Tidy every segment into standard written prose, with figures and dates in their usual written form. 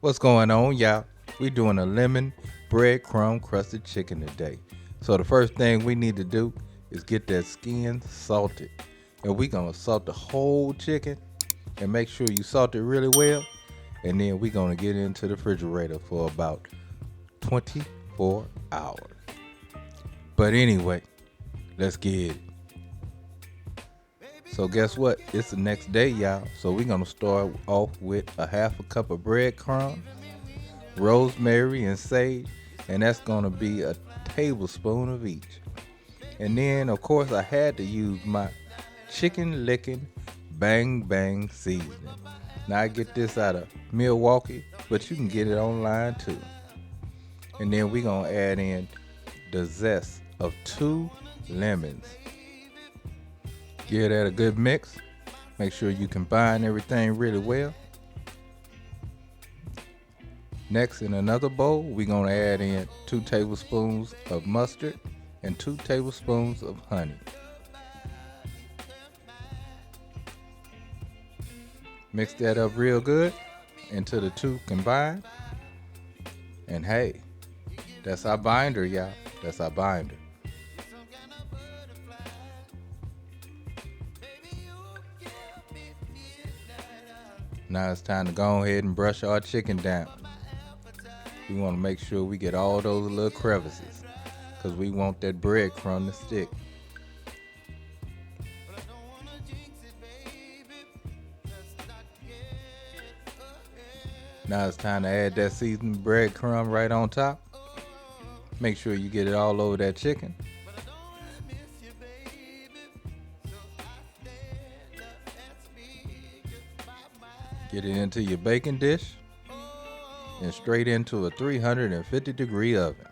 What's going on, y'all? We doing a lemon breadcrumb crusted chicken today. So the first thing we need to do is get that skin salted. And we gonna salt the whole chicken and make sure you salt it really well. And then we gonna get into the refrigerator for about 24 hours. But anyway, let's get it. So guess what? It's the next day, y'all. So we're gonna start off with a half a cup of breadcrumbs, rosemary and sage, and that's gonna be a tablespoon of each. And then of course I had to use my chicken licking bang bang seasoning. Now I get this out of Milwaukee, but you can get it online too. And then we're gonna add in the zest of 2 lemons. Give that a good mix. Make sure you combine everything really well. Next, in another bowl, we're going to add in 2 tablespoons of mustard and 2 tablespoons of honey. Mix that up real good until the two combine. And hey, that's our binder, y'all. That's our binder. Now it's time to go ahead and brush our chicken down. We want to make sure we get all those little crevices because we want that breadcrumb to stick. Now it's time to add that seasoned breadcrumb right on top. Make sure you get it all over that chicken. Get it into your baking dish and straight into a 350-degree oven.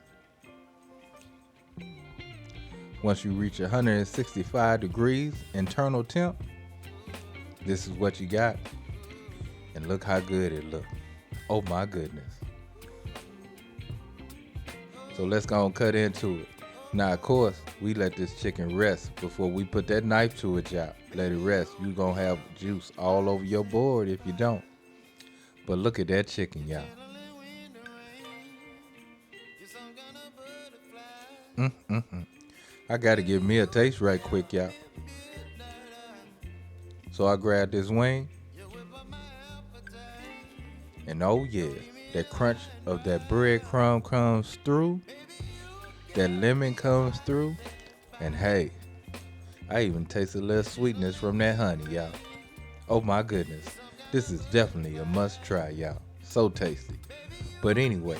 Once you reach 165 degrees internal temp, this is what you got. And look how good it looks. Oh my goodness. So let's go and cut into it. Now of course, we let this chicken rest before we put that knife to it, y'all. Let it rest. You're gonna have juice all over your board if you don't. But look at that chicken, y'all. I gotta give me a taste right quick, y'all. So I grabbed this wing. And oh yeah, that crunch of that breadcrumb comes through. That lemon comes through. And hey, I even taste a little sweetness from that honey, y'all. Oh my goodness. This is definitely a must try, y'all. So tasty. But anyway,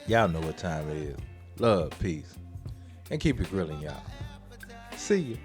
y'all know what time it is. Love, peace, and keep it grilling, y'all. See ya.